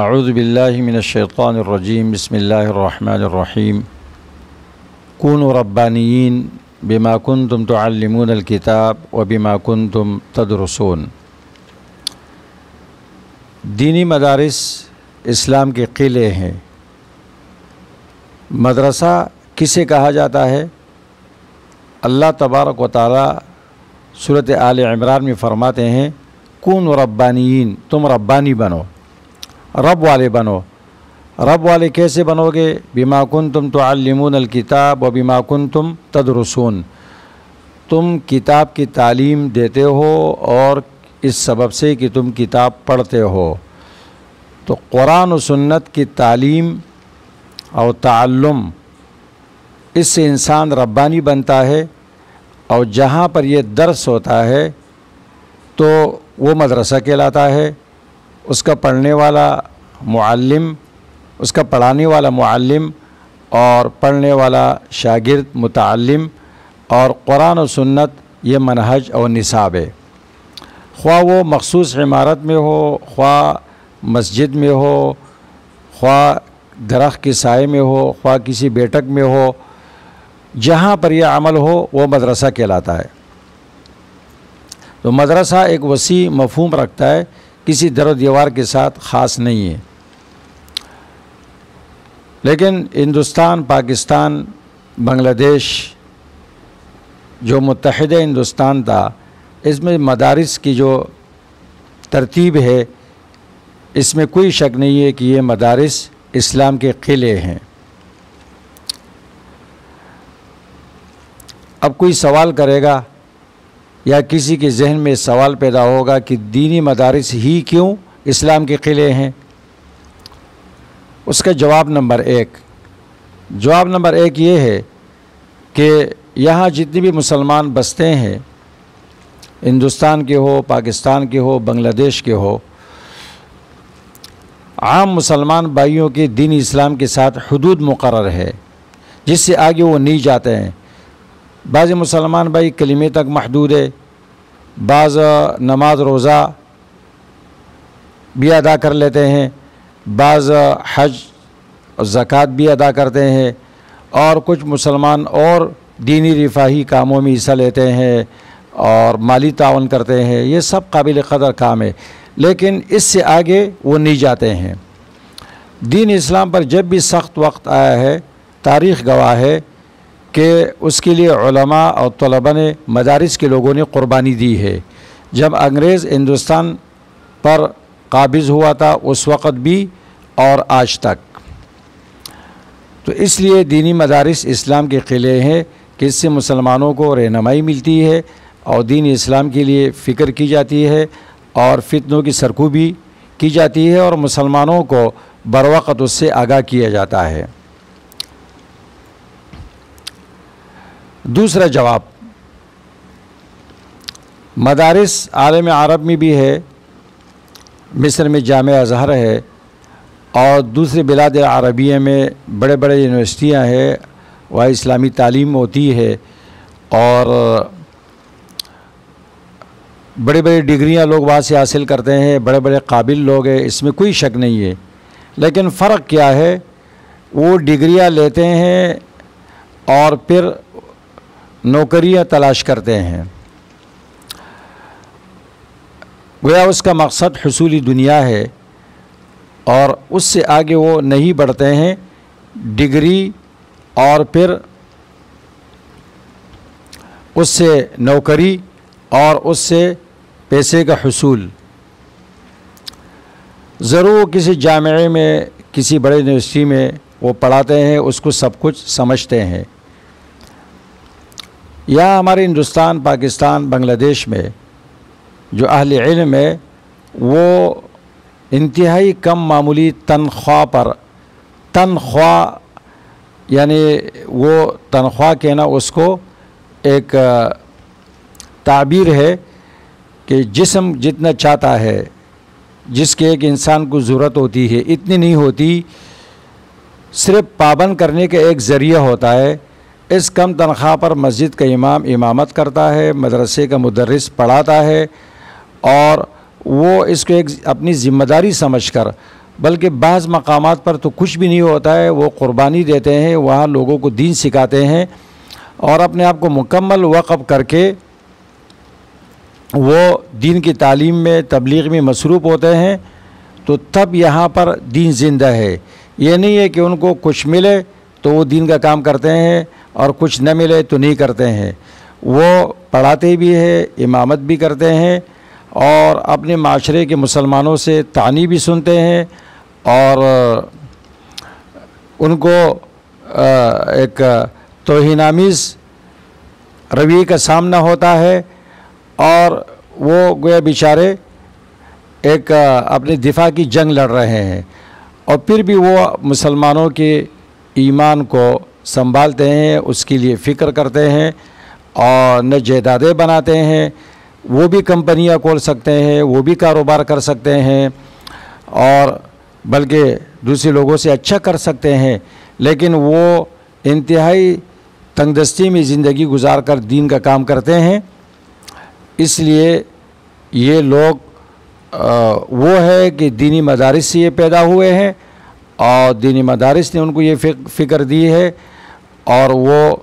اعوذ باللہ من الشیطان الرجیم بسم اللہ الرحمن الرحیم کونوا ربانیین بما کنتم تعلمون الکتاب وبما کنتم تدرسون۔ دینی مدارس اسلام کے قلعے ہیں۔ مدرسہ کسے کہا جاتا ہے؟ اللہ تبارک و تعالی سورۃ آل عمران میں فرماتے ہیں کونوا ربانیین، تم ربانی بنو، رب والے بنو۔ رب والے کیسے بنو گے؟ بما کنتم تعلمون الکتاب و بما کنتم تدرسون، تم کتاب کی تعلیم دیتے ہو اور اس سبب سے کہ تم کتاب پڑھتے ہو۔ تو قرآن و سنت کی تعلیم اور تعلم، اس سے انسان ربانی بنتا ہے، اور جہاں پر یہ درس ہوتا ہے تو وہ مدرسہ کہلاتا ہے۔ اس کا پڑھنے والا معلم، اس کا پڑھانے والا معلم اور پڑھنے والا شاگرد متعلم، اور قرآن و سنت یہ منہج اور نصاب ہے۔ خواہ وہ مخصوص عمارت میں ہو، خواہ مسجد میں ہو، خواہ درخت کے سائے میں ہو، خواہ کسی بیٹھک میں ہو، جہاں پر یہ عمل ہو وہ مدرسہ کہلاتا ہے۔ تو مدرسہ ایک وسیع مفہوم رکھتا ہے، کسی در و دیوار کے ساتھ خاص نہیں ہے۔ لیکن ہندوستان، پاکستان، بنگلہ دیش جو متحدہ ہندوستان تھا، اس میں مدارس کی جو ترتیب ہے، اس میں کوئی شک نہیں ہے کہ یہ مدارس اسلام کے قلعے ہیں۔ اب کوئی سوال کرے گا یا کسی کے ذہن میں سوال پیدا ہوگا کہ دینی مدارس ہی کیوں اسلام کے قلعے ہیں؟ اس کا جواب نمبر ایک یہ ہے کہ یہاں جتنے بھی مسلمان بستے ہیں، ہندوستان کے ہو، پاکستان کے ہو، بنگلہ دیش کے ہو، عام مسلمان بھائیوں کے دین اسلام کے ساتھ حدود مقرر ہے، جس سے آگے وہ نہیں جاتے ہیں۔ بعض مسلمان بھائی کلمے تک محدود ہے، بعض نماز روزہ بھی ادا کر لیتے ہیں، بعض حج اور زکوٰۃ بھی ادا کرتے ہیں، اور کچھ مسلمان اور دینی رفاہی کاموں میں حصہ لیتے ہیں اور مالی تعاون کرتے ہیں۔ یہ سب قابل قدر کام ہے، لیکن اس سے آگے وہ نہیں جاتے ہیں۔ دین اسلام پر جب بھی سخت وقت آیا ہے، تاریخ گواہ ہے کہ اس کے لیے علماء اور طلباء نے، مدارس کے لوگوں نے قربانی دی ہے۔ جب انگریز ہندوستان پر قابض ہوا تھا اس وقت بھی اور آج تک۔ تو اس لیے دینی مدارس اسلام کے قلعے ہیں کہ اس سے مسلمانوں کو رہنمائی ملتی ہے اور دین اسلام کے لیے فکر کی جاتی ہے اور فتنوں کی سرکوبی کی جاتی ہے، اور مسلمانوں کو بروقت اس سے آگاہ کیا جاتا ہے۔ دوسرا جواب، مدارس عالم عرب میں بھی ہے، مصر میں جامعہ ازہر ہے، اور دوسرے بلاد عربیہ میں بڑے بڑے یونیورسٹیاں ہیں، وہاں اسلامی تعلیم ہوتی ہے، اور بڑے بڑے ڈگریاں لوگ وہاں سے حاصل کرتے ہیں، بڑے بڑے قابل لوگ ہیں، اس میں کوئی شک نہیں ہے۔ لیکن فرق کیا ہے؟ وہ ڈگریاں لیتے ہیں اور پھر نوکریاں تلاش کرتے ہیں، گویا اس کا مقصد حصولی دنیا ہے، اور اس سے آگے وہ نہیں بڑھتے ہیں۔ ڈگری اور پھر اس سے نوکری اور اس سے پیسے کا حصول۔ ضرور کسی جامعے میں، کسی بڑے یونیورسٹی میں وہ پڑھاتے ہیں، اس کو سب کچھ سمجھتے ہیں۔ یہاں ہمارے ہندوستان، پاکستان، بنگلہ دیش میں جو اہل علم ہے، وہ انتہائی کم معمولی تنخواہ پر، یعنی وہ تنخواہ کہنا اس کو ایک تعبیر ہے کہ جسم جتنا چاہتا ہے، جس کے ایک انسان کو ضرورت ہوتی ہے، اتنی نہیں ہوتی، صرف پابند کرنے کا ایک ذریعہ ہوتا ہے۔ اس کم تنخواہ پر مسجد کا امام امامت کرتا ہے، مدرسے کا مدرس پڑھاتا ہے، اور وہ اس کو ایک اپنی ذمہ داری سمجھ کر بلکہ بعض مقامات پر تو کچھ بھی نہیں ہوتا ہے، وہ قربانی دیتے ہیں، وہاں لوگوں کو دین سکھاتے ہیں اور اپنے آپ کو مکمل وقف کر کے وہ دین کی تعلیم میں تبلیغ میں مصروف ہوتے ہیں، تو تب یہاں پر دین زندہ ہے۔ یہ نہیں ہے کہ ان کو کچھ ملے تو وہ دین کا کام کرتے ہیں اور کچھ نہ ملے تو نہیں کرتے ہیں، وہ پڑھاتے بھی ہیں، امامت بھی کرتے ہیں اور اپنے معاشرے کے مسلمانوں سے طعنی بھی سنتے ہیں اور ان کو ایک توہین آمیز رویے کا سامنا ہوتا ہے اور وہ گویا بیچارے ایک اپنے دفاع کی جنگ لڑ رہے ہیں، اور پھر بھی وہ مسلمانوں کے ایمان کو سنبھالتے ہیں، اس کے لیے فکر کرتے ہیں اور نہ جائیدادیں بناتے ہیں، وہ بھی کمپنیاں کھول سکتے ہیں، وہ بھی کاروبار کر سکتے ہیں اور بلکہ دوسرے لوگوں سے اچھا کر سکتے ہیں، لیکن وہ انتہائی تنگ دستی میں زندگی گزار کر دین کا کام کرتے ہیں۔ اس لیے یہ لوگ وہ ہے کہ دینی مدارس سے یہ پیدا ہوئے ہیں اور دینی مدارس نے ان کو یہ فکر دی ہے اور وہ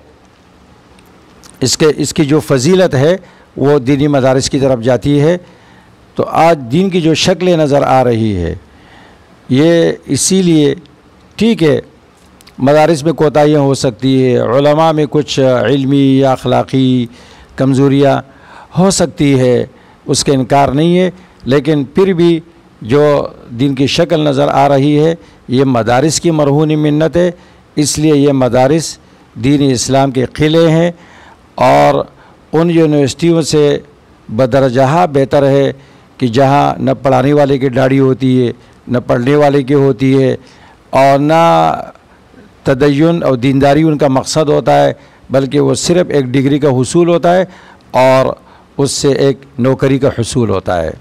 اس کی جو فضیلت ہے وہ دینی مدارس کی طرف جاتی ہے۔ تو آج دین کی جو شکلیں نظر آ رہی ہے یہ اسی لیے ٹھیک ہے مدارس میں کوتاہیاں ہو سکتی ہے، علماء میں کچھ علمی یا اخلاقی کمزوریاں ہو سکتی ہے، اس کا انکار نہیں ہے، لیکن پھر بھی جو دین کی شکل نظر آ رہی ہے یہ مدارس کی مرہون منت ہے۔ اس لیے یہ مدارس دین اسلام کے قلعے ہیں اور ان یونیورسٹیوں سے بدرجہ بہتر ہے کہ جہاں نہ پڑھانے والے کی داڑھی ہوتی ہے، نہ پڑھنے والے کی ہوتی ہے اور نہ تدین اور دینداری ان کا مقصد ہوتا ہے، بلکہ وہ صرف ایک ڈگری کا حصول ہوتا ہے اور اس سے ایک نوکری کا حصول ہوتا ہے۔